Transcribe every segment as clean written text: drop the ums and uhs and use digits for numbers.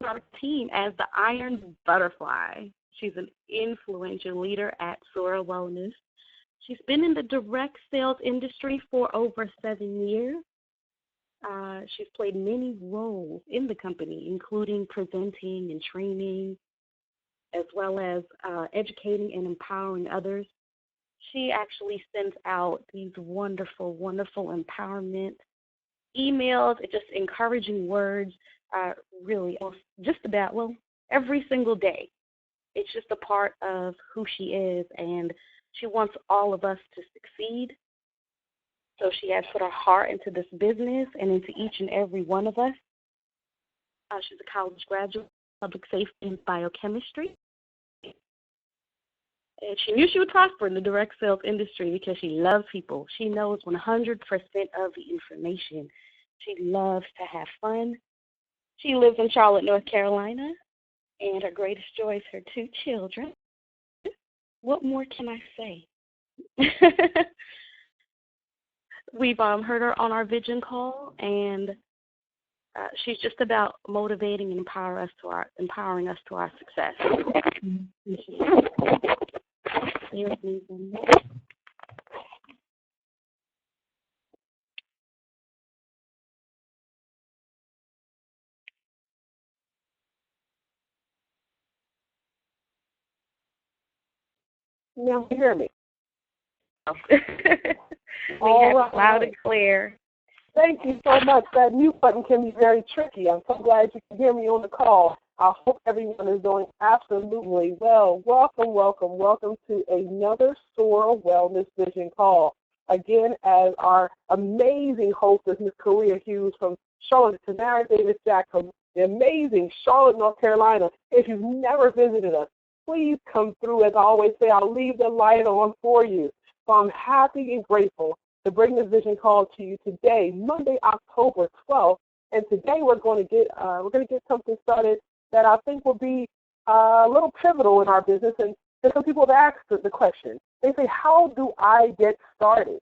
on our team as the Iron Butterfly. She's an influential leader at Sora Wellness. She's been in the direct sales industry for over 7 years. She's played many roles in the company, including presenting and training, as well as educating and empowering others. She actually sends out these wonderful, wonderful empowerment emails, just encouraging words, really just about, every single day. It's just a part of who she is, and she wants all of us to succeed. So she has put her heart into this business and into each and every one of us. She's a college graduate, public safety and biochemistry. And she knew she would prosper in the direct sales industry because she loves people. She knows 100% of the information. She loves to have fun. She lives in Charlotte, North Carolina, and her greatest joy is her 2 children. What more can I say? We've heard her on our vision call, and she's just about motivating and empowering us to our success. Now you hear me. We have loud and clear. Thank you so much. That mute button can be very tricky. I'm so glad you can hear me on the call. I hope everyone is doing absolutely well. Welcome to another Sora Wellness Vision call. Again, as our amazing hostess, Ms. Korea Hughes from Charlotte, Tamara Davis-Jack from the amazing Charlotte, North Carolina. If you've never visited us, please come through. As I always say, I'll leave the light on for you. So I'm happy and grateful to bring this vision call to you today, Monday, October 12th. And today we're going to get something started that I think will be a little pivotal in our business. And some people have asked the question. They say, how do I get started?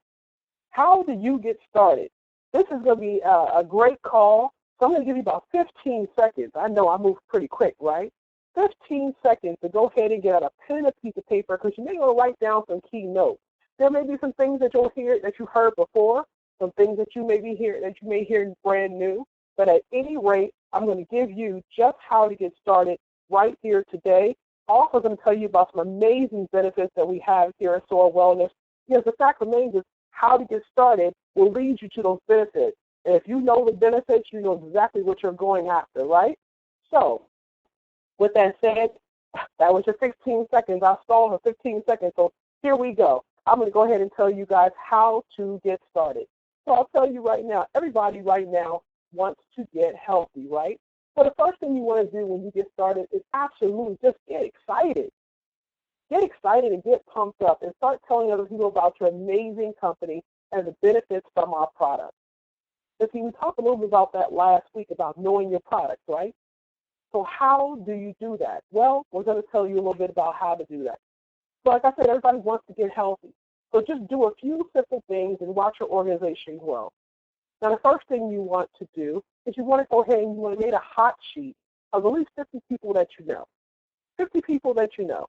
How do you get started? This is going to be a great call. So I'm going to give you about 15 seconds. I know I move pretty quick, right? 15 seconds to go ahead and get out a pen and a piece of paper, because you may want to write down some key notes. There may be some things that you'll hear that you heard before, some things that you may hear brand new. But at any rate, I'm going to give you just how to get started right here today. Also going to tell you about some amazing benefits that we have here at Sora Wellness. Because the fact remains is how to get started will lead you to those benefits. And if you know the benefits, you know exactly what you're going after, right? So, with that said, that was your 15 seconds. I stalled for 15 seconds, so here we go. I'm going to go ahead and tell you guys how to get started. So I'll tell you right now, everybody right now wants to get healthy, right? So the first thing you want to do when you get started is absolutely just get excited. Get excited and get pumped up and start telling other people about your amazing company and the benefits from our product. So we talked a little bit about that last week about knowing your product, right? So how do you do that? Well, we're going to tell you a little bit about how to do that. So like I said, everybody wants to get healthy. So just do a few simple things and watch your organization grow. Now, the first thing you want to do is you want to go ahead and you want to make a hot sheet of at least 50 people that you know. 50 people that you know.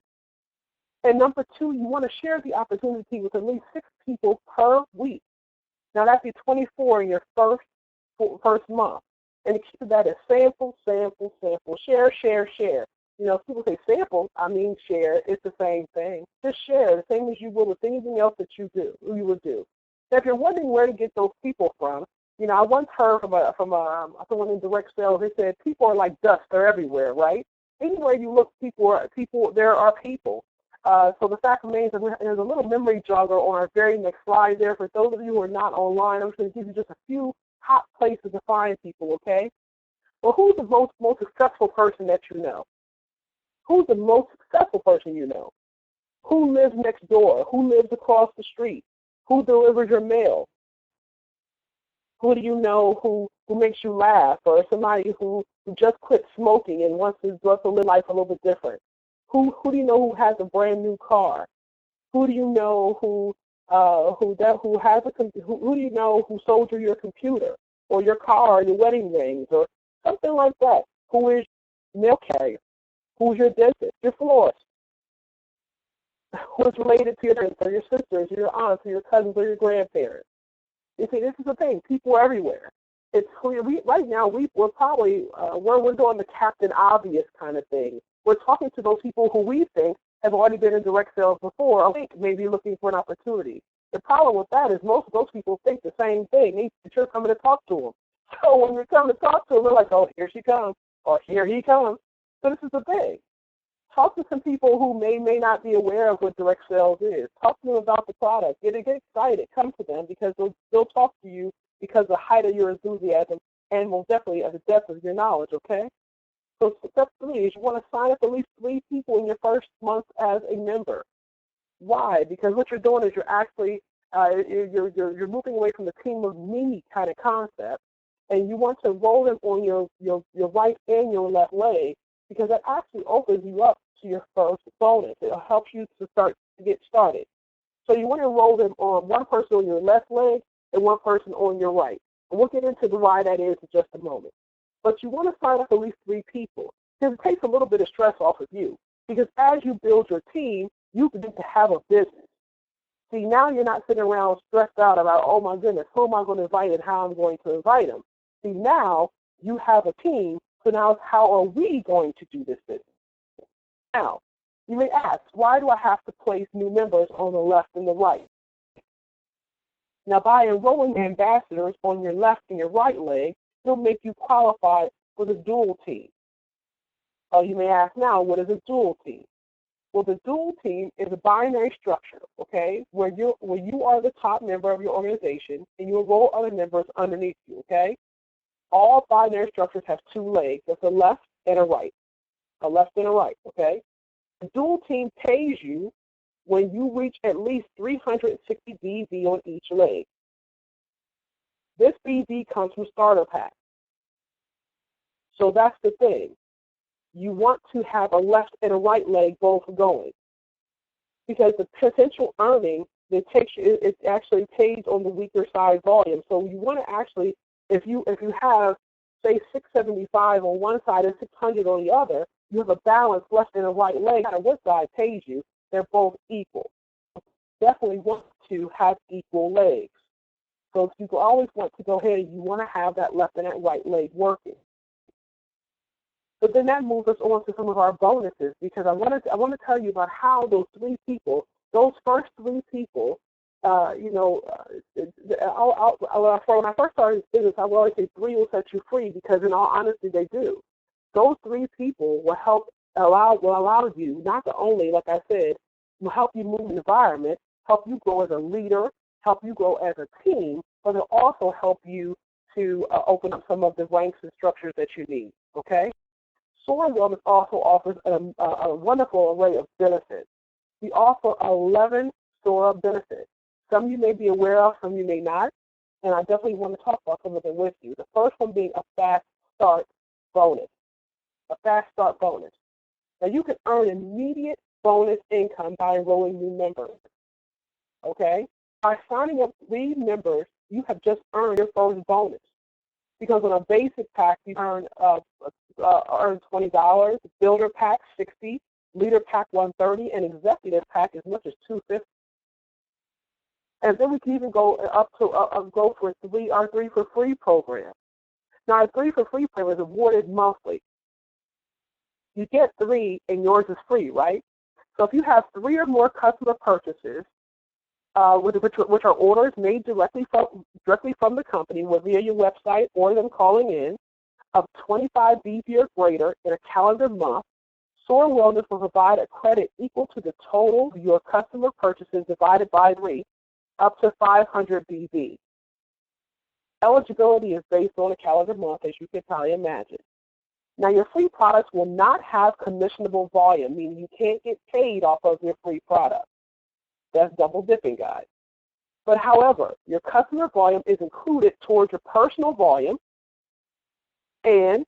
And number 2, you want to share the opportunity with at least 6 people per week. Now, that'd be 24 in your first month. And keep that as sample, share. You know, if people say sample, I mean share. It's the same thing. Just share, the same as you would with anything else that you would do. Now, if you're wondering where to get those people from, you know, I once heard from someone in direct sales. They said people are like dust; they're everywhere, right? Anywhere you look, there are people. So the fact remains that there's a little memory jogger on our very next slide there. For those of you who are not online, I'm just going to give you just a few hot places to find people. Okay. Well, who's the most successful person that you know? Who's the most successful person you know? Who lives next door? Who lives across the street? Who delivers your mail? Who do you know who makes you laugh? Or somebody who just quit smoking and wants to live life a little bit different? Who do you know who has a brand new car? Who do you know who do you know who sold you your computer or your car or your wedding rings or something like that? Who is mail carrier? Who's your dentist? Your florist? Who's related to your parents or your sisters, or your aunts, or your cousins, or your grandparents? You see, this is the thing. People are everywhere. It's clear. Right now, we're probably we're doing the Captain Obvious kind of thing. We're talking to those people who we think have already been in direct sales before, or think maybe looking for an opportunity. The problem with that is most of those people think the same thing. You're coming to talk to them. So when you're coming to talk to them, they're like, oh, here she comes, or here he comes. So this is the thing. Talk to some people who may not be aware of what direct sales is. Talk to them about the product. Get excited. Come to them because they'll talk to you because of the height of your enthusiasm and most definitely of the depth of your knowledge, okay? So step 3 is you want to sign up at least 3 people in your first month as a member. Why? Because what you're doing is you're actually you're moving away from the team of me kind of concept, and you want to roll them on your right and your left leg because that actually opens you up to your first bonus. It'll help you to get started. So you want to roll them on one person on your left leg and one person on your right. And we'll get into why that is in just a moment. But you want to sign up at least 3 people because it takes a little bit of stress off of you. Because as you build your team, you begin to have a business. See, now you're not sitting around stressed out about, oh my goodness, who am I going to invite and how I'm going to invite them. See, now you have a team, so now how are we going to do this business? Now, you may ask, why do I have to place new members on the left and the right? Now, by enrolling ambassadors on your left and your right leg, it'll make you qualified for the dual team. You may ask now, what is a dual team? Well, the dual team is a binary structure, okay, where you are the top member of your organization and you enroll other members underneath you, okay? All binary structures have 2 legs. That's a left and a right. A left and a right, okay? The dual team pays you when you reach at least 360 BV on each leg. This BV comes from starter packs. So that's the thing. You want to have a left and a right leg both going because the potential earning it actually pays on the weaker side volume. So you want to actually, if you have say 675 on one side and 600 on the other, you have a balanced left and a right leg. No matter what side pays you, they're both equal. Definitely want to have equal legs. So you always want to go ahead and you want to have that left and that right leg working. But then that moves us on to some of our bonuses because I want to tell you about how those 3 people, those first 3 people, when I first started this business, I would always say 3 will set you free because in all honesty they do. Those 3 people will allow you not to only, like I said, will help you move the environment, help you grow as a leader, help you grow as a team, but they'll also help you to open up some of the ranks and structures that you need, okay? Soar Wellness also offers a wonderful array of benefits. We offer 11 Soar benefits. Some you may be aware of, some you may not, and I definitely want to talk about some of them with you. The first one being a fast start bonus. A fast start bonus. Now you can earn immediate bonus income by enrolling new members. Okay? By signing up 3 members, you have just earned your first bonus. Because on a basic pack, you earn $20, builder pack $60, leader pack $130, and executive pack as much as $250. And then we can even go up to go for our 3 for free program. Now, our 3 for free program is awarded monthly. You get 3, and yours is free, right? So if you have 3 or more customer purchases, which are orders made directly from the company, whether via your website or them calling in, of 25 BV or greater in a calendar month, Soar Wellness will provide a credit equal to the total of your customer purchases divided by 3, up to 500 BV. Eligibility is based on a calendar month, as you can probably imagine. Now, your free products will not have commissionable volume, meaning you can't get paid off of your free product. That's double dipping, guys. But however, your customer volume is included towards your personal volume, and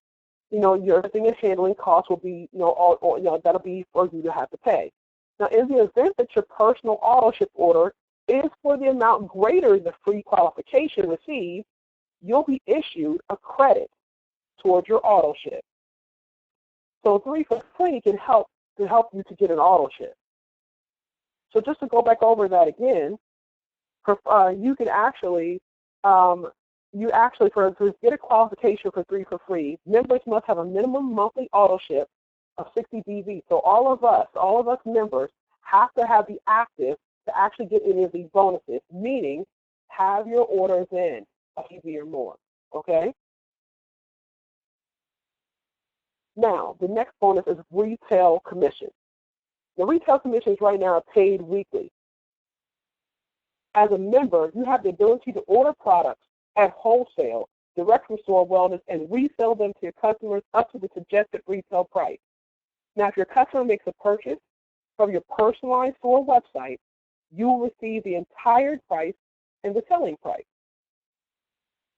your shipping and handling costs will be that'll be for you to have to pay. Now, in the event that your personal auto ship order is for the amount greater than the free qualification received, you'll be issued a credit towards your auto ship. So 3 for free can help you to get an auto ship. So just to go back over that again, you can actually to get a qualification for 3 for free, members must have a minimum monthly auto ship of 60 BV. So all of us members have to have the active to actually get any of these bonuses, meaning have your orders in a BV or more, okay? Now, the next bonus is retail commissions. The retail commissions right now are paid weekly. As a member, you have the ability to order products at wholesale, direct from Store Wellness, and resell them to your customers up to the suggested retail price. Now, if your customer makes a purchase from your personalized store website, you will receive the entire price and the selling price.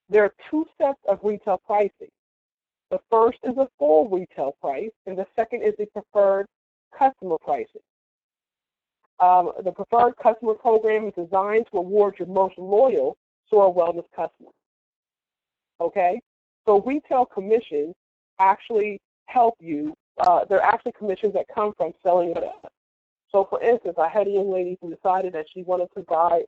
There are 2 sets of retail pricing. The first is a full retail price, and the second is the preferred customer pricing. The preferred customer program is designed to reward your most loyal Store Wellness customers. Okay? So retail commissions actually help you. They're actually commissions that come from selling it. So, for instance, I had a young lady who decided that she wanted to buy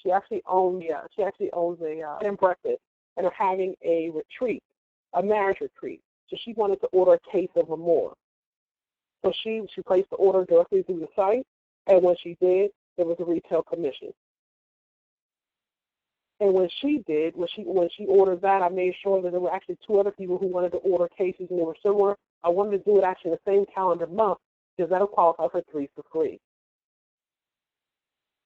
she actually owns a bed and breakfast, and are having a retreat, a marriage retreat. So she wanted to order a case of Amore. So she placed the order directly through the site, and when she did, there was a retail commission. And when she ordered that, I made sure that there were actually 2 other people who wanted to order cases, and they were similar. I wanted to do it actually the same calendar month, because that'll qualify for 3 for free.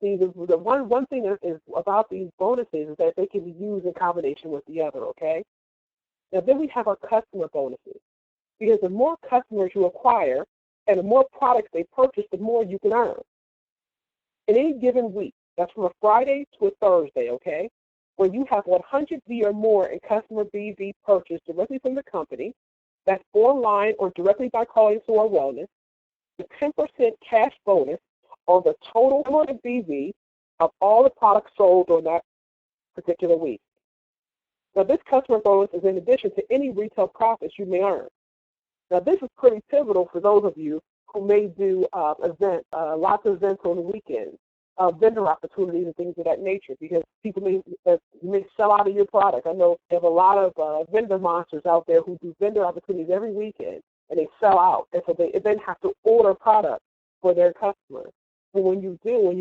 See, the one thing is about these bonuses is that they can be used in combination with the other, okay? Now, then we have our customer bonuses, because the more customers you acquire and the more products they purchase, the more you can earn. In any given week, that's from a Friday to a Thursday, okay, when you have 100 V or more in customer BV purchased directly from the company, that's online or directly by calling Store Wellness, the 10% cash bonus on the total amount of BV of all the products sold on that particular week. Now, this customer bonus is in addition to any retail profits you may earn. Now, this is pretty pivotal for those of you who may do lots of events on the weekends, vendor opportunities and things of that nature, because people may sell out of your product. I know there's a lot of vendor monsters out there who do vendor opportunities every weekend, and they sell out, and so they then have to order products for their customers. But when you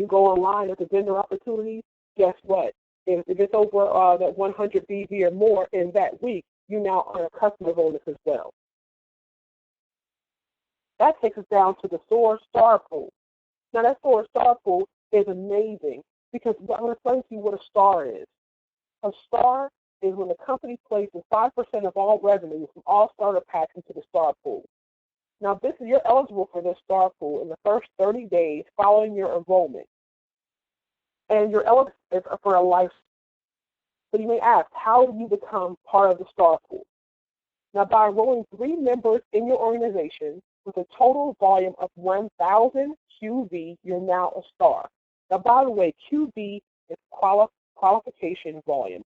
go online at the vendor opportunities, guess what? If it's over that 100 BV or more in that week, you now earn a customer bonus as well. That takes us down to the Store Star Pool. Now, that Store Star Pool is amazing, because I'm going to explain to you what a star is. A star is when the company places 5% of all revenue from all starter packs into the Star Pool. Now, you're eligible for this Star Pool in the first 30 days following your enrollment. And you're eligible for a life. So you may ask, how do you become part of the Star Pool? Now, by enrolling 3 members in your organization with a total volume of 1,000 QV, you're now a star. Now, by the way, QV is qualification volume.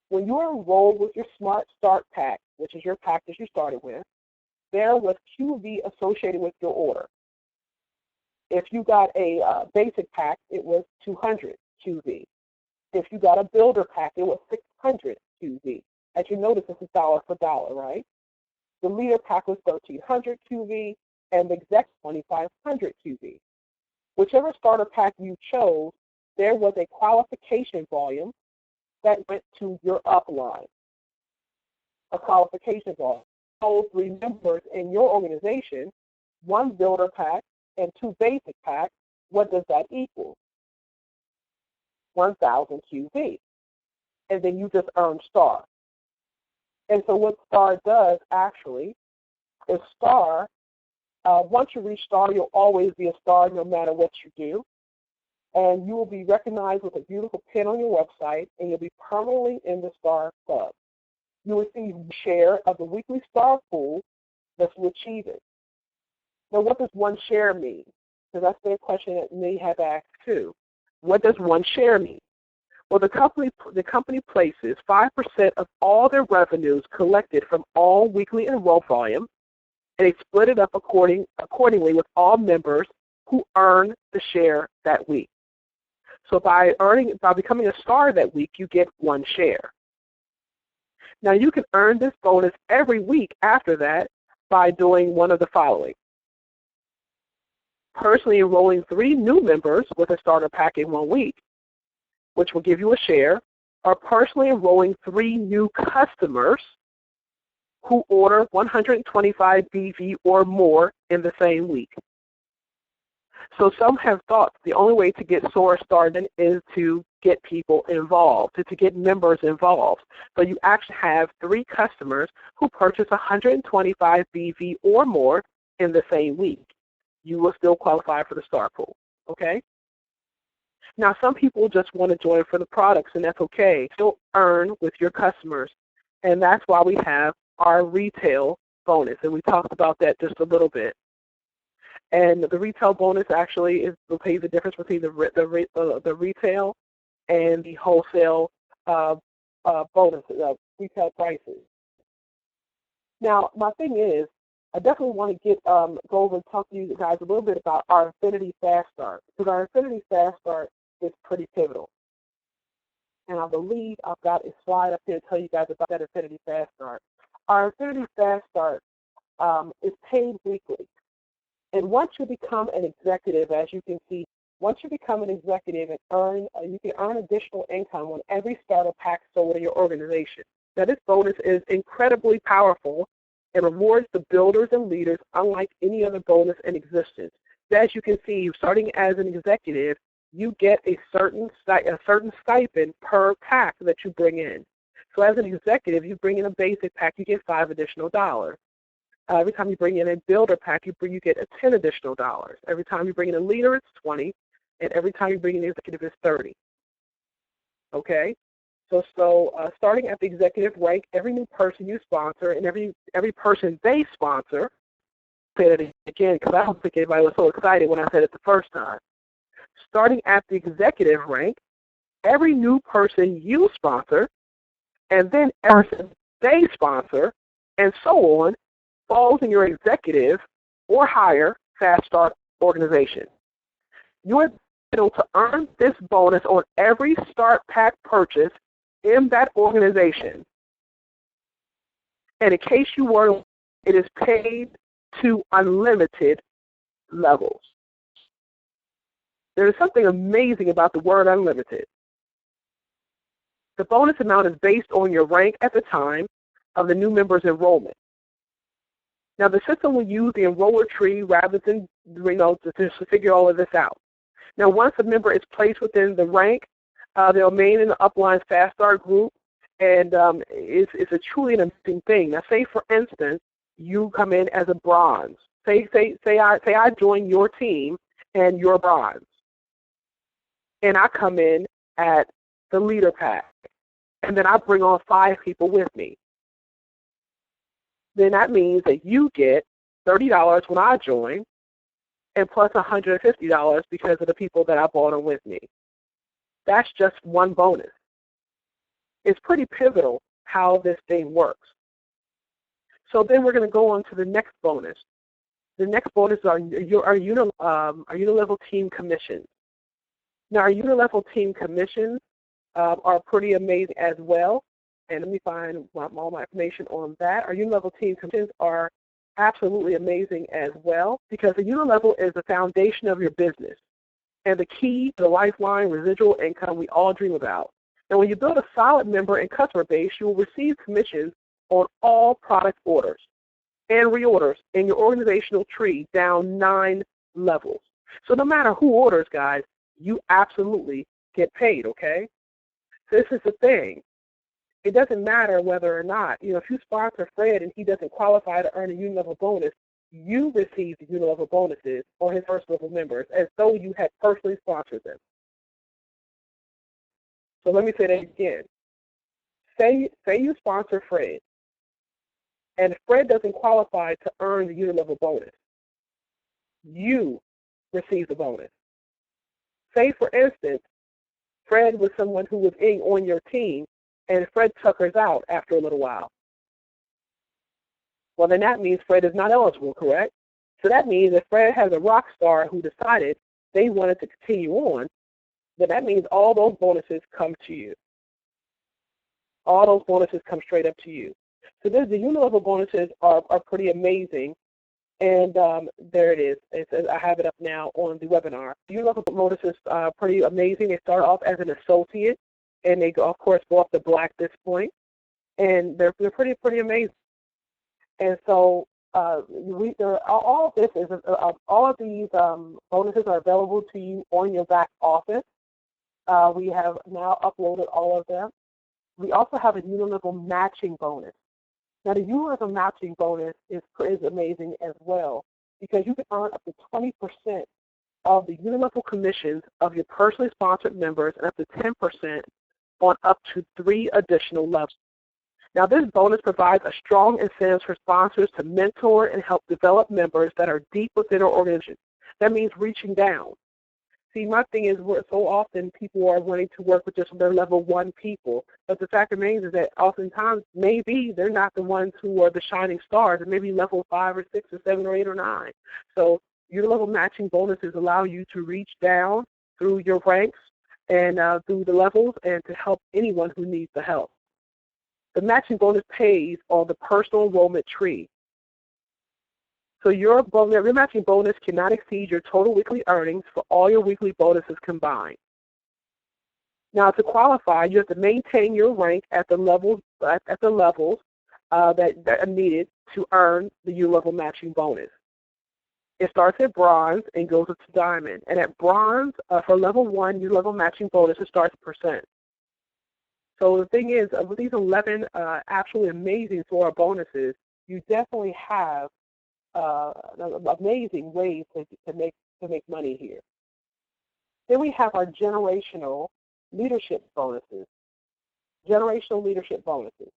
When you are enrolled with your Smart Start Pack, which is your pack that you started with, there was QV associated with your order. If you got a basic pack, it was 200 QV. If you got a builder pack, it was 600 QV. As you notice, this is dollar for dollar, right? The leader pack was 1,300 QV, and the exec 2,500 QV. Whichever starter pack you chose, there was a qualification volume that went to your upline. A qualification volume. Those 3 members in your organization, 1 builder pack and 2 basic packs, what does that equal? 1,000 QV. And then you just earn star. And so what star does actually is star, once you reach star, you'll always be a star no matter what you do. And you will be recognized with a beautiful pin on your website, and you'll be permanently in the Star Club. You will receive a share of the weekly Star Pool that you achieve it. Now, what does 1 share mean? Because that's the question that may have asked too. What does 1 share mean? Well, the company places 5% of all their revenues collected from all weekly enroll volume, and they split it up accordingly with all members who earn the share that week. So by becoming a star that week, you get 1 share. Now you can earn this bonus every week after that by doing one of the following. Personally enrolling 3 new members with a starter pack in 1 week, which will give you a share, or personally enrolling 3 new customers who order 125 BV or more in the same week. So some have thought the only way to get SOAR started is to get people involved, to get members involved. But you actually have 3 customers who purchase 125 BV or more in the same week. You will still qualify for the star pool, okay? Now, some people just want to join for the products, and that's okay. Still earn with your customers, and that's why we have our retail bonus, and we talked about that just a little bit. And the retail bonus actually will pay the difference between the retail and the wholesale bonus, retail prices. Now, my thing is, I definitely want to go over and talk to you guys a little bit about our Affinity Fast Start, because our Affinity Fast Start is pretty pivotal. And I believe I've got a slide up here to tell you guys about that Affinity Fast Start. Our Affinity Fast Start is paid weekly. And once you become an executive, as you can see, once you become an executive and you can earn additional income on every starter pack sold in your organization. Now, this bonus is incredibly powerful and rewards the builders and leaders unlike any other bonus in existence. As you can see, starting as an executive, you get a certain stipend per pack that you bring in. So as an executive, you bring in a basic pack, you get $5 additional. Every time you bring in a builder pack, you get $10 additional. Every time you bring in a leader, it's $20, and every time you bring in an executive, it's $30. Okay? So starting at the executive rank, every new person you sponsor and every person they sponsor, say that again because I don't think anybody was so excited when I said it the first time. Starting at the executive rank, every new person you sponsor, and then every person they sponsor, and so on, falls in your executive or higher Fast Start organization. You're able to earn this bonus on every start pack purchase in that organization. And in case you weren't, it is paid to unlimited levels. There is something amazing about the word unlimited. The bonus amount is based on your rank at the time of the new member's enrollment. Now, the system will use the enroller tree rather than, to figure all of this out. Now, once a member is placed within the rank, they'll remain in the upline Fast Start group, and it's a truly an amazing thing. Now, say for instance, you come in as a bronze. Say I join your team, and you're bronze, and I come in at the leader pack, and then I bring on 5 people with me. Then that means that you get $30 when I join, and plus $150 because of the people that I brought on with me. That's just one bonus. It's pretty pivotal how this thing works. So then we're going to go on to the next bonus. The next bonus are our unilevel team commissions. Now, our unilevel team commissions are pretty amazing as well. And let me find all my information on that. Our unilevel team commissions are absolutely amazing as well because the unilevel is the foundation of your business and the key to the lifeline residual income we all dream about. And when you build a solid member and customer base, you will receive commissions on all product orders and reorders in your organizational tree down 9 levels. So no matter who orders, guys, you absolutely get paid, okay? This is the thing. It doesn't matter whether or not, if you sponsor Fred and he doesn't qualify to earn a unilevel bonus, you receive the unilevel bonuses on his first level members as though you had personally sponsored them. So let me say that again. Say you sponsor Fred, and Fred doesn't qualify to earn the unilevel bonus. You receive the bonus. Say, for instance, Fred was someone who was on your team, and Fred tuckers out after a little while. Well, then that means Fred is not eligible, correct? So that means if Fred has a rock star who decided they wanted to continue on, then that means all those bonuses come to you. All those bonuses come straight up to you. So the unilevel bonuses are pretty amazing. And there it is. I have it up now on the webinar. Unilevel bonuses are pretty amazing. They start off as an associate, and they, of course, go up to black at this point. And they're pretty amazing. And so all of these bonuses are available to you on your back office. We have now uploaded all of them. We also have a unilevel matching bonus. Now, the unilevel matching bonus is amazing as well, because you can earn up to 20% of the unilevel commissions of your personally sponsored members and up to 10% on up to 3 additional levels. Now, this bonus provides a strong incentive for sponsors to mentor and help develop members that are deep within our organization. That means reaching down. See, my thing is, so often people are wanting to work with just their level 1 people, but the fact remains is that oftentimes maybe they're not the ones who are the shining stars, and maybe level 5 or 6 or 7 or 8 or 9. So your level matching bonuses allow you to reach down through your ranks and through the levels and to help anyone who needs the help. The matching bonus pays on the personal enrollment tree. So your matching bonus cannot exceed your total weekly earnings for all your weekly bonuses combined. Now, to qualify, you have to maintain your rank at the levels that are needed to earn the unilevel matching bonus. It starts at bronze and goes up to diamond. And at bronze, for level 1, unilevel matching bonus, it starts percent. So the thing is, with these 11 absolutely amazing Flora bonuses, you definitely have amazing ways to make money here. Then we have our generational leadership bonuses. Generational leadership bonuses.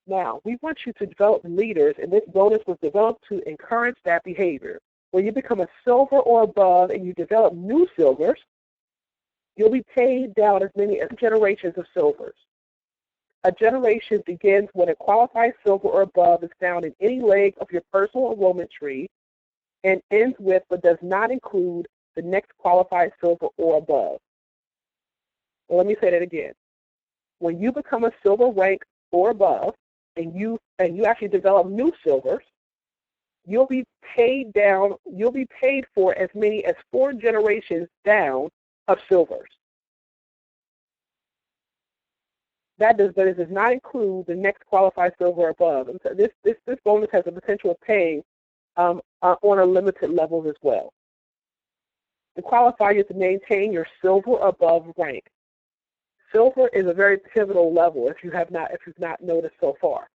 Now, we want you to develop leaders, and this bonus was developed to encourage that behavior. When you become a silver or above and you develop new silvers, you'll be paid down as many as generations of silvers. A generation begins when a qualified silver or above is found in any leg of your personal enrollment tree and ends with but does not include the next qualified silver or above. Well, let me say that again. When you become a silver rank or above and you actually develop new silvers, you'll be paid for as many as 4 generations down of silvers. That does not include the next qualified silver above. And so this bonus has the potential of paying on a limited level as well. To qualify, you have to maintain your silver above rank. Silver is a very pivotal level if you've not noticed so far.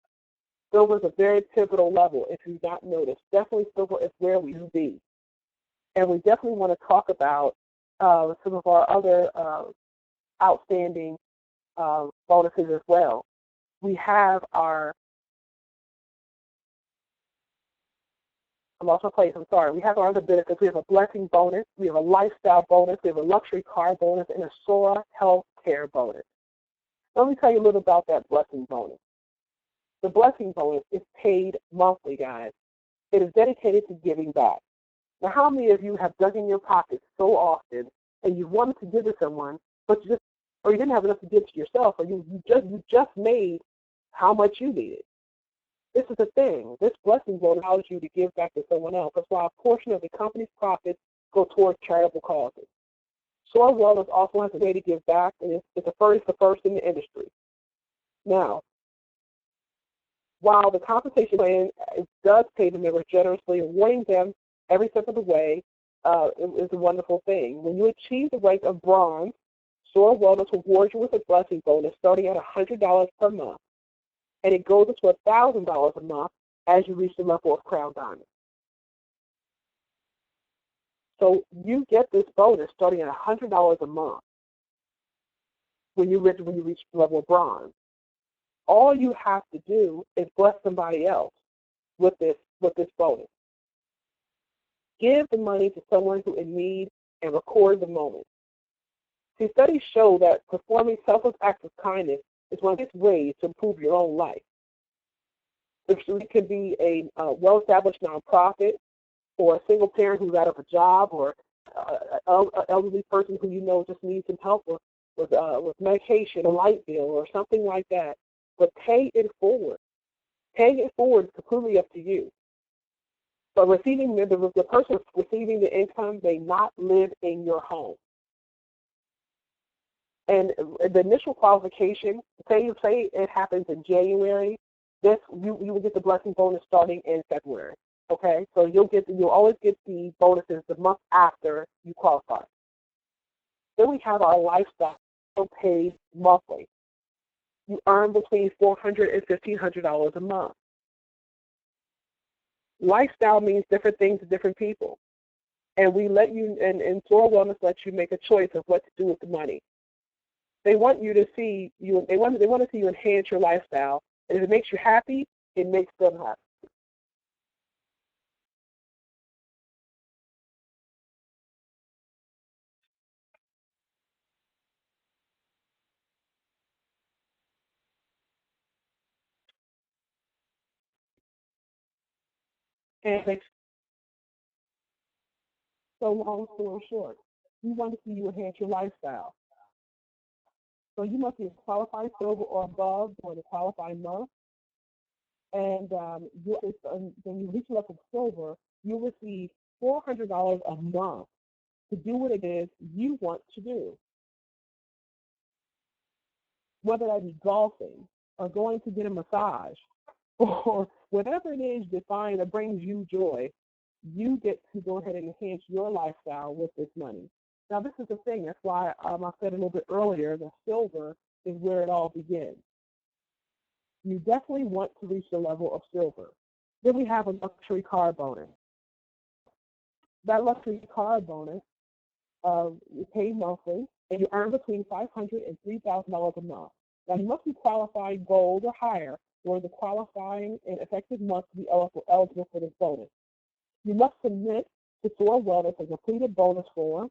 Silver is a very pivotal level if you've not noticed. Definitely silver is where we should be. And we definitely want to talk about some of our other outstanding bonuses as well. We have our, I lost my place, I'm sorry. We have our other benefits. We have a blessing bonus, we have a lifestyle bonus, we have a luxury car bonus, and a SOAR health care bonus. Let me tell you a little about that blessing bonus. The blessing bonus is paid monthly, guys. It is dedicated to giving back. Now, how many of you have dug in your pockets so often and you wanted to give to someone, but you didn't have enough to give to yourself, or you just made how much you needed? This is the thing. This blessing bonus allows you to give back to someone else. That's why a portion of the company's profits go towards charitable causes. SOAR Wellness also has a way to give back, and it's the first in the industry. Now, while the compensation plan does pay the members generously, awarding them every step of the way is a wonderful thing. When you achieve the rank of bronze, SOAR Wellness awards you with a blessing bonus starting at $100 per month, and it goes up to $1,000 a month as you reach the level of Crown Diamond. So you get this bonus starting at $100 a month when you reach the level of bronze. All you have to do is bless somebody else with this bonus. Give the money to someone who in need and record the moment. See, studies show that performing selfless acts of kindness is one of the ways to improve your own life. It could be a well-established nonprofit, or a single parent who's out of a job, or an elderly person who you know just needs some help with medication, a light bill, or something like that. But pay it forward. Paying it forward is completely up to you. But the person receiving the income may not live in your home. And the initial qualification, say it happens in January, you will get the blessing bonus starting in February. Okay, so you'll always get the bonuses the month after you qualify. Then we have our lifestyle paid monthly. You earn between $400 and $1,500 a month. Lifestyle means different things to different people, and we let you, and Floral Wellness lets you make a choice of what to do with the money. They want you to see you. They want to see you enhance your lifestyle, and if it makes you happy, it makes them happy. And so long story short, we want to see you enhance your lifestyle. So you must be qualified silver or above for the qualifying month. And when you reach level silver, you'll receive $400 a month to do what it is you want to do. Whether that be golfing or going to get a massage or whatever it is you find that brings you joy, you get to go ahead and enhance your lifestyle with this money. Now, this is the thing. That's why I said a little bit earlier, the silver is where it all begins. You definitely want to reach the level of silver. Then we have a luxury car bonus. That luxury car bonus, you pay monthly, and you earn between $500 and $3,000 a month. Now, you must be qualified gold or higher for the qualifying and effective month to be eligible for this bonus. You must submit to Floral Wellness a completed bonus form,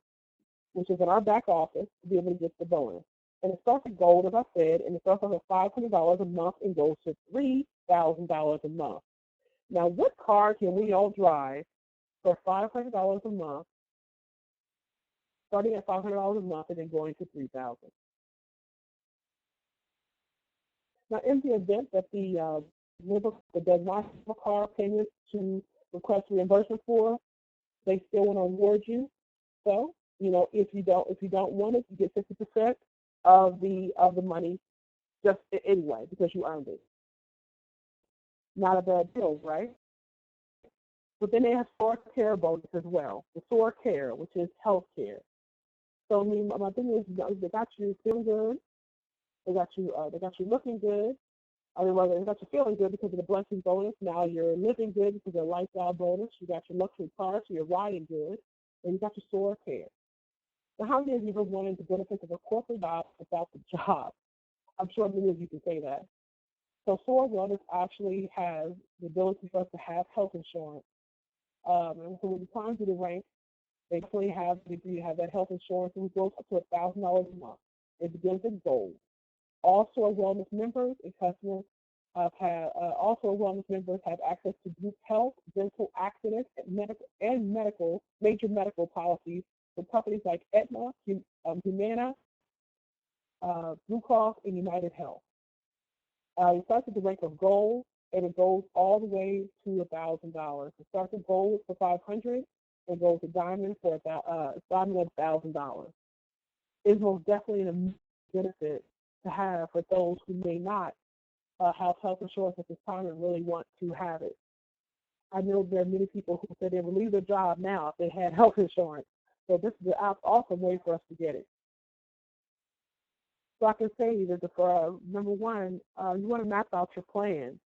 which is in our back office, to be able to get the bonus. And it starts at gold, as I said, and it starts off at $500 a month and goes to $3,000 a month. Now, what car can we all drive for $500 a month, starting at $500 a month and then going to $3,000? Now, in the event that the member does not have a car payment to request reimbursement for, they still want to award you. So, if you don't want it, you get 50% of the money just anyway because you earned it. Not a bad deal, right? But then they have SOAR Care bonus as well. The SOAR Care, which is health care. So my thing is, they got you feeling good. They got you looking good. They got you feeling good because of the blessing bonus. Now you're living good because of the lifestyle bonus. You got your luxury car, so you're riding good, and you got your SOAR Care. Now, how many of you have wanted the benefits of a corporate job without the job? I'm sure many of you can say that. So SOAR Wellness actually has the ability for us to have health insurance. And so when you climb through the ranks, they definitely have that health insurance, and it goes up to $1,000 a month. It begins at gold. All SOAR Wellness members and customers all SOAR Wellness members have access to group health, dental, accident, and major medical policies with companies like Aetna, Humana, Blue Cross, and United Health. It starts at the rank of gold, and it goes all the way to $1,000. It starts at gold for $500 and goes to diamond for diamond at $1,000. It's most definitely a benefit to have for those who may not have health insurance at this time and really want to have it. I know there are many people who said they would leave their job now if they had health insurance. So this is an awesome way for us to get it. So I can say that number one, you want to map out your plan,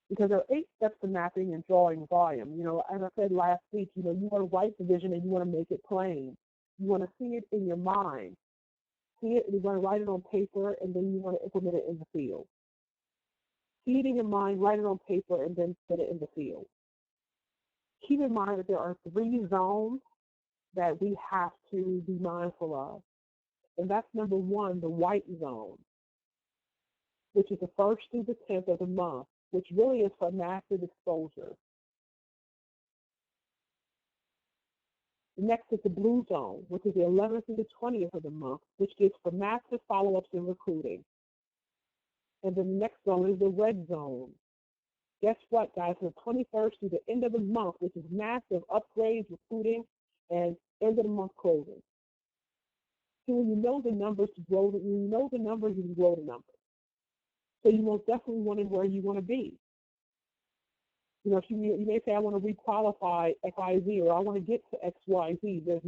because there are 8 steps to mapping and drawing volume. As I said last week, you want to write the vision and you want to make it plain. You want to see it in your mind. See it, and you want to write it on paper, and then you want to implement it in the field. See it in your mind, write it on paper, and then put it in the field. Keep in mind that there are 3 zones that we have to be mindful of. And that's number one, the white zone, which is the 1st through the 10th of the month, which really is for massive exposure. Next is the blue zone, which is the 11th through the 20th of the month, which gives for massive follow-ups and recruiting. And the next zone is the red zone. Guess what, guys? From the 21st through the end of the month, which is massive upgrades, recruiting, and end of the month closing. So when you know the numbers to grow, when you know the numbers, you can grow the numbers. So you most definitely want to where you want to be. You know, if you may say, I want to requalify XYZ, or I want to get to XYZ. There's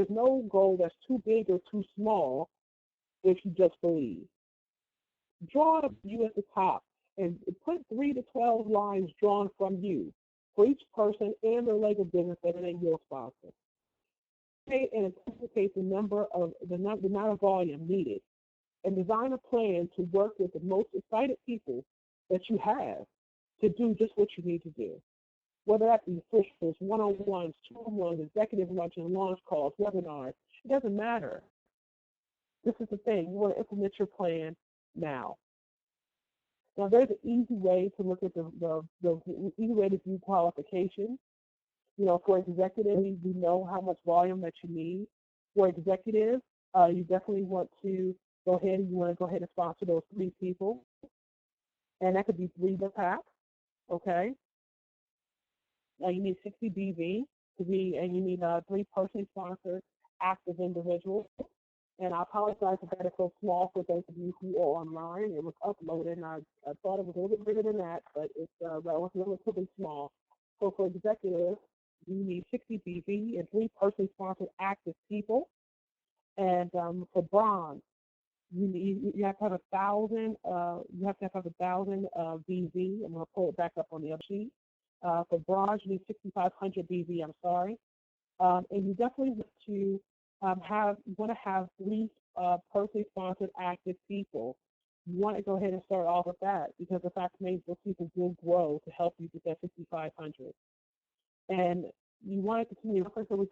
no goal that's too big or too small if you just believe. Draw you at the top and put 3 to 12 lines drawn from you for each person and their leg of business that it ain't your sponsor. And anticipate the amount of volume needed, and design a plan to work with the most excited people that you have to do just what you need to do. Whether that be officials, one-on-ones, two-on-ones, executive luncheon, launch calls, webinars, it doesn't matter. This is the thing. You want to implement your plan now. Now, there's an easy way to look at the easy way to view qualifications. You know, for executives, we know how much volume that you need. For executives, you definitely want to go ahead and sponsor those 3 people. And that could be 3 perhaps, okay? Now you need 60 BV and you need 3 personally sponsored active individuals. And I apologize if that is so small for those of you who are online. It was uploaded, and I thought it was a little bit bigger than that, but it was relatively small. So for executives, you need 60 BV and 3 personally sponsored active people. And for bronze, you have to have 1,000. You have to have 1,000 BV. I'm going to pull it back up on the other sheet. For bronze, you need 6,500 BV. I'm sorry, and you definitely want to have 3 personally sponsored active people. You want to go ahead and start off with that, because the fact remains those people will grow to help you get that 6,500. And you want to continue.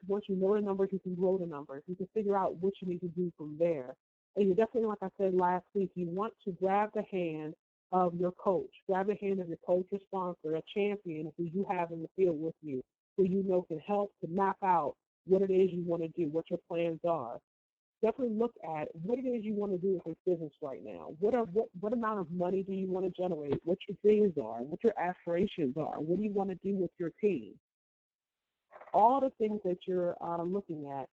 Once you know the numbers, you can grow the numbers. You can figure out what you need to do from there. And you definitely, like I said last week, you want to grab the hand of your coach. Grab the hand of your coach or sponsor, a champion who you have in the field with you, who you know can help to map out what it is you want to do, what your plans are. Definitely look at what it is you want to do with your business right now. What amount of money do you want to generate? What your dreams are, what your aspirations are. What do you want to do with your team? All the things that you're looking at,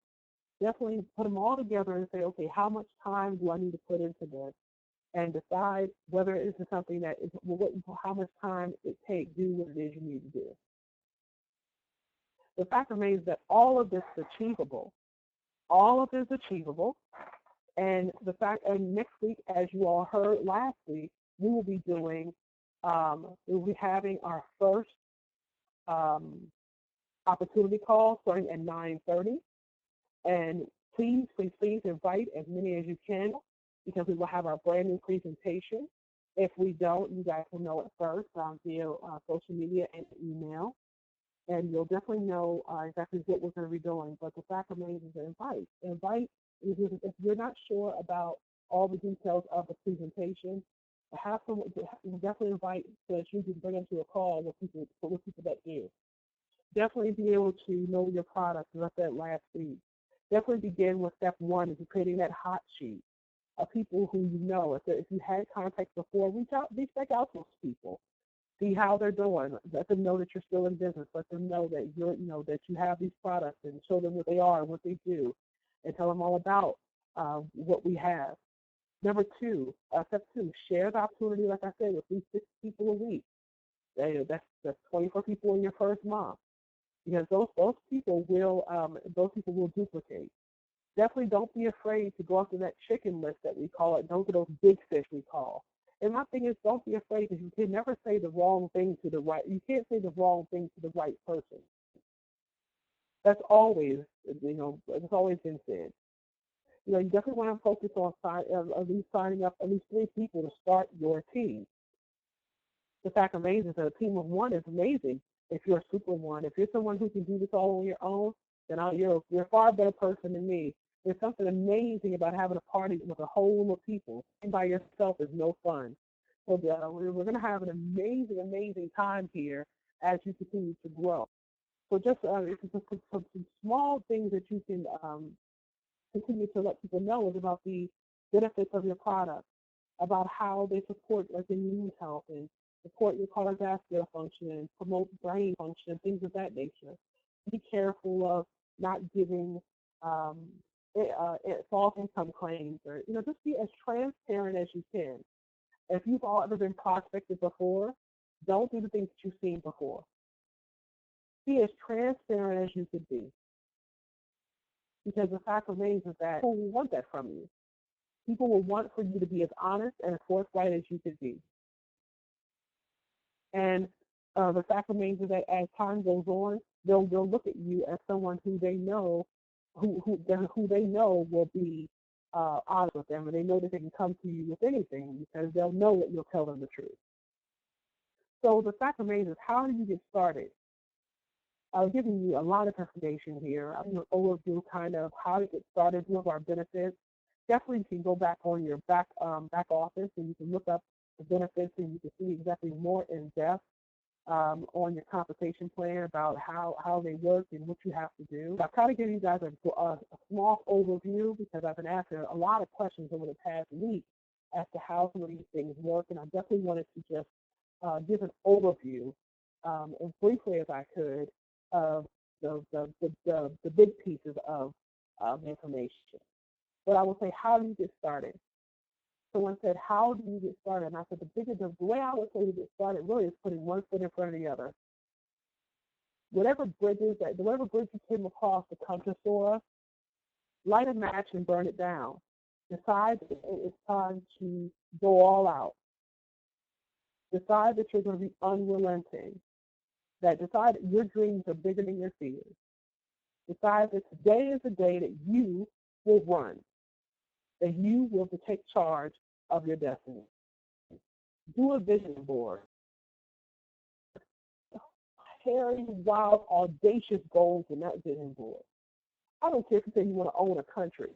definitely put them all together and say, okay, how much time do I need to put into this? And decide whether this is something that is, how much time it takes to do what it is you need to do. The fact remains that all of this is achievable. All of it is achievable. And next week, as you all heard last week, we will be having our first opportunity call starting at 9:30. And please invite as many as you can, because we will have our brand new presentation. If we don't, you guys will know it first via social media and email. And you'll definitely know exactly what we're going to be doing. But the fact remains is to invite. Invite, if you're not sure about all the details of the presentation, have someone, definitely invite so that you can bring them to a call with people that do. Definitely be able to know your product, as I said last week. Definitely begin with step 1, is creating that hot sheet of people who you know. If you had contact before, reach back out to those people. See how they're doing. Let them know that you're still in business. Let them know that that you have these products, and show them what they are and what they do, and tell them all about what we have. Number 2, step 2, share the opportunity, like I said, with these 6 people a week. That's 24 people in your first month, because those people will duplicate. Definitely don't be afraid to go after that chicken list that we call it. Those are those big fish we call. And my thing is, don't be afraid, because you can never say the wrong thing to the right. You can't say the wrong thing to the right person. That's always, it's always been said. You definitely want to focus on at least signing up at least 3 people to start your team. The fact remains is that a team of 1 is amazing. If you're a super one, if you're someone who can do this all on your own, then you're a far better person than me. There's something amazing about having a party with a whole room of people. And by yourself is no fun. So we're going to have an amazing, amazing time here as you continue to grow. So just some small things that you can continue to let people know is about the benefits of your product, about how they support like immune health and support your cardiovascular function and promote brain function and things of that nature. Be careful of not giving false income claims, or just be as transparent as you can. If you've all ever been prospected before, don't do the things that you've seen before. Be as transparent as you could be, because the fact remains is that people will want that from you. People will want for you to be as honest and as forthright as you could be. And the fact remains is that as time goes on, they'll look at you as someone who they know will be honest with them, and they know that they can come to you with anything because they'll know that you'll tell them the truth. So the fact remains is, how do you get started? I've given you a lot of information here. I'm going to overview kind of how to get started, some of our benefits. Definitely you can go back on your back office and you can look up the benefits and you can see exactly more in depth on your compensation plan about how they work and what you have to do. I've tried to give you guys a small overview because I've been asking a lot of questions over the past week as to how some of these things work, and I definitely wanted to just give an overview as briefly as I could of the big pieces of information. But I will say, how do you get started? Someone said, how do you get started? And I said, the way I would say to get started really is putting one foot in front of the other. Whatever bridge you came across to come to Sora, light a match and burn it down. Decide that it's time to go all out. Decide that you're going to be unrelenting. Decide that your dreams are bigger than your fears. Decide that today is the day that you will run, that you will take charge of your destiny. Do a vision board. Hairy, wild, audacious goals in that vision board. I don't care if you say you want to own a country.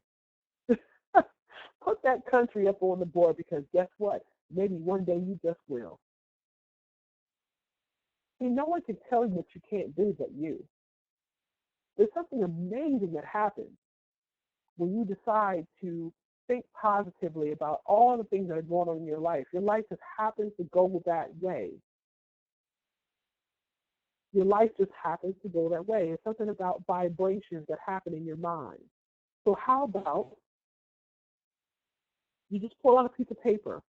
Put that country up on the board, because guess what? Maybe one day you just will. See, no one can tell you what you can't do but you. There's something amazing that happens when you decide to think positively about all the things that are going on in your life. Your life just happens to go that way. Your life just happens to go that way. It's something about vibrations that happen in your mind. So how about you just pull out a piece of paper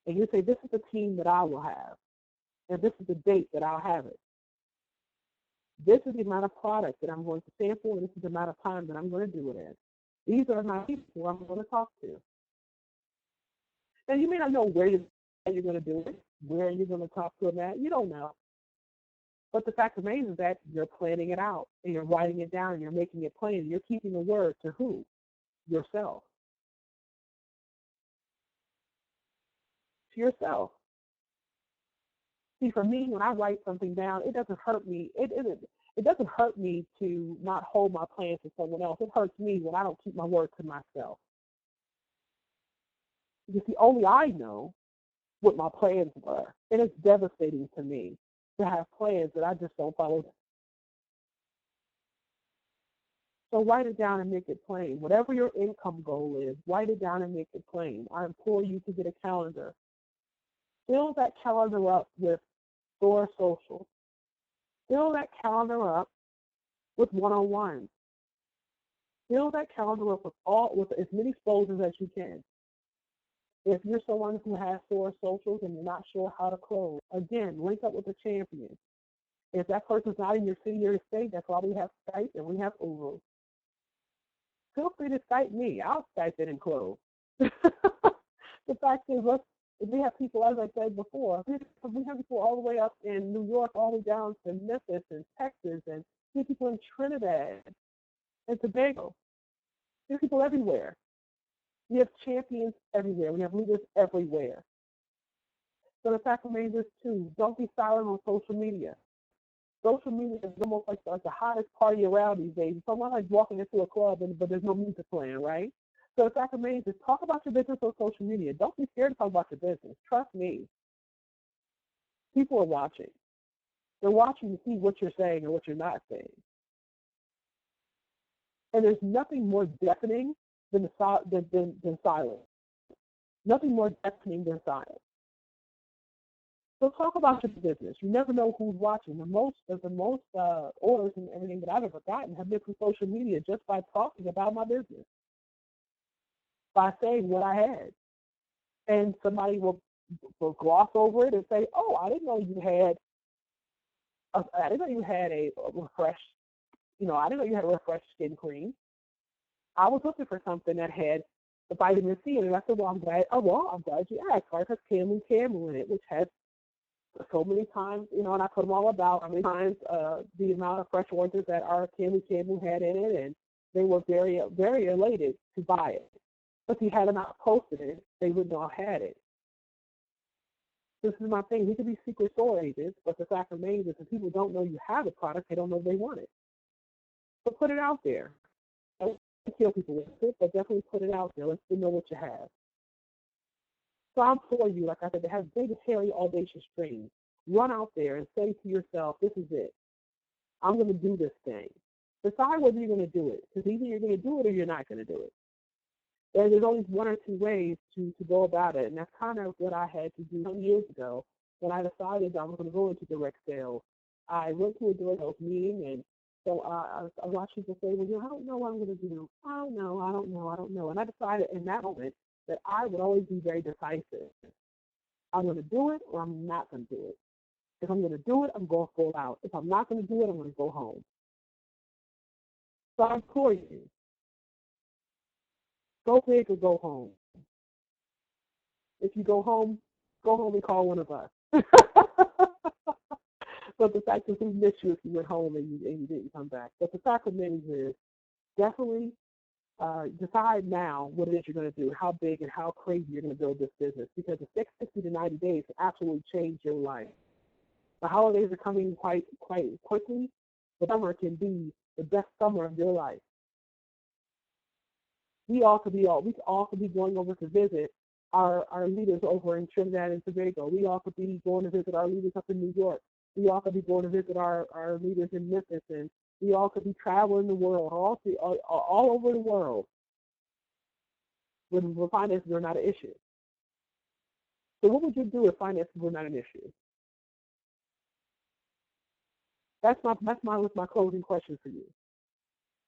and you say, this is the team that I will have, and this is the date that I'll have it. This is the amount of product that I'm going to sample, and this is the amount of time that I'm going to do it in. These are my people I'm going to talk to. And you may not know where you're going to do it, where you're going to talk to them at. You don't know. But the fact remains is that you're planning it out, and you're writing it down, and you're making it plain. You're keeping the word to who? Yourself. To yourself. See, for me, when I write something down, it doesn't hurt me. It doesn't hurt me to not hold my plans to someone else. It hurts me when I don't keep my word to myself. Because only I know what my plans were. And it's devastating to me to have plans that I just don't follow. So write it down and make it plain. Whatever your income goal is, write it down and make it plain. I implore you to get a calendar. Fill that calendar up with Store Social. Fill that calendar up with one-on-ones. Fill that calendar up with as many exposures as you can. If you're someone who has Store Socials and you're not sure how to close, again, link up with a champion. If that person's not in your city or your state, that's why we have Skype and we have Uru. Feel free to Skype me. I'll Skype it and close. The fact is, we have people, as I said before, we have people all the way up in New York, all the way down to Memphis and Texas, and we have people in Trinidad and Tobago. We have people everywhere. We have champions everywhere. We have leaders everywhere. So the fact remains is, too, don't be silent on social media. Social media is almost like the hottest party around these days. Someone like walking into a club, but there's no music playing, right? So the fact remains is talk about your business on social media. Don't be scared to talk about your business. Trust me. People are watching. They're watching to see what you're saying and what you're not saying. And there's nothing more deafening than silence. Nothing more deafening than silence. So talk about your business. You never know who's watching. The most orders and everything that I've ever gotten have been from social media just by talking about my business, by saying what I had. And somebody will gloss over it and say, "Oh, I didn't know you had a refresh. I didn't know you had a refresh skin cream. I was looking for something that had the vitamin C in it." I said, I'm glad you asked. It has camel in it, which has so many times, and I put them all about how many times the amount of fresh oranges that our Camel had in it, and they were very, very elated to buy it. But if he had not posted it, they would not have had it. This is my thing. We could be secret store agents, but the fact remains is if people don't know you have a product, they don't know they want it. So put it out there. Don't kill people with it, but definitely put it out there. Let them know what you have. So I'm for you, like I said, to have big, hairy, audacious dreams. Run out there and say to yourself, this is it. I'm going to do this thing. Decide whether you're going to do it, because either you're going to do it or you're not going to do it. There's only one or two ways to go about it, and that's kind of what I had to do some years ago when I decided I was going to go into direct sales. I went to a direct sales meeting, and so I watched people say, well, I don't know what I'm going to do. I don't know. And I decided in that moment that I would always be very decisive. I'm going to do it or I'm not going to do it. If I'm going to do it, I'm going full out. If I'm not going to do it, I'm going to go home. So I implore you, go big or go home. If you go home and call one of us. But the fact is, we miss you if you went home and you didn't come back. But the fact remains is definitely decide now what it is you're going to do, how big and how crazy you're going to build this business, because the next 60 to 90 days can absolutely change your life. The holidays are coming quite quickly. The summer can be the best summer of your life. We all could be going over to visit our leaders over in Trinidad and Tobago. We all could be going to visit our leaders up in New York. We all could be going to visit our leaders in Memphis, and we all could be traveling the world, all over the world, when finances are not an issue. So what would you do if finances were not an issue? That's my closing question for you.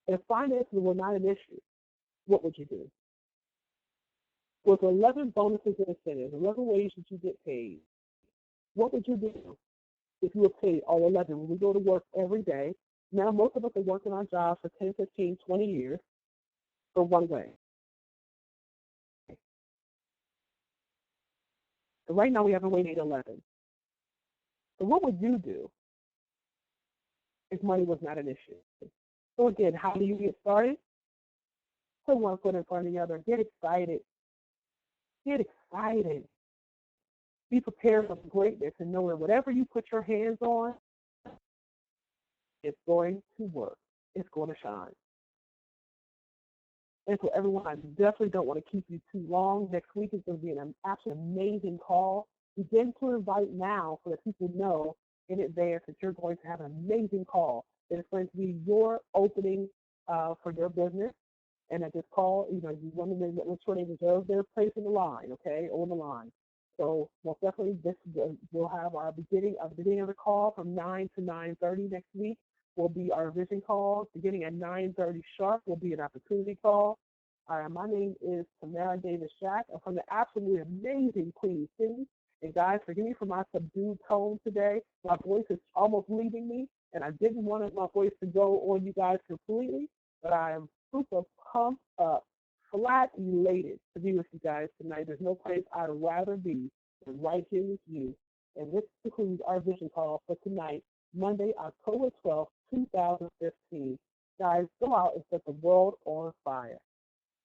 If finances were not an issue, what would you do? With 11 bonuses and incentives, 11 ways that you get paid, what would you do if you were paid all 11? When we go to work every day, now most of us are working our jobs for 10, 15, 20 years for one way. So right now we haven't waited 11. So what would you do if money was not an issue? So again, how do you get started? Put one foot in front of the other. Get excited. Get excited. Be prepared for greatness and know that whatever you put your hands on, it's going to work. It's going to shine. And so everyone, I definitely don't want to keep you too long. Next week is going to be an absolutely amazing call. Begin to invite now so that people know in advance that you're going to have an amazing call. It's going to be your opening for your business. And at this call, you want to make sure they reserve their place in the line, okay, on the line. So most definitely, we'll have our beginning of the call from 9 to 9:30 next week. Will be our vision call. Beginning at 9:30 sharp will be an opportunity call. My name is Tamara Davis-Shack. I'm from the absolutely amazing Queen City. And guys, forgive me for my subdued tone today. My voice is almost leaving me, and I didn't want my voice to go on you guys completely, but I am super pumped up, flat elated to be with you guys tonight. There's no place I'd rather be than right here with you. And this concludes our vision call for tonight, Monday, October 12th, 2015. Guys, go out and set the world on fire.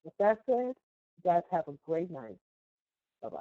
With that said, you guys have a great night. Bye-bye.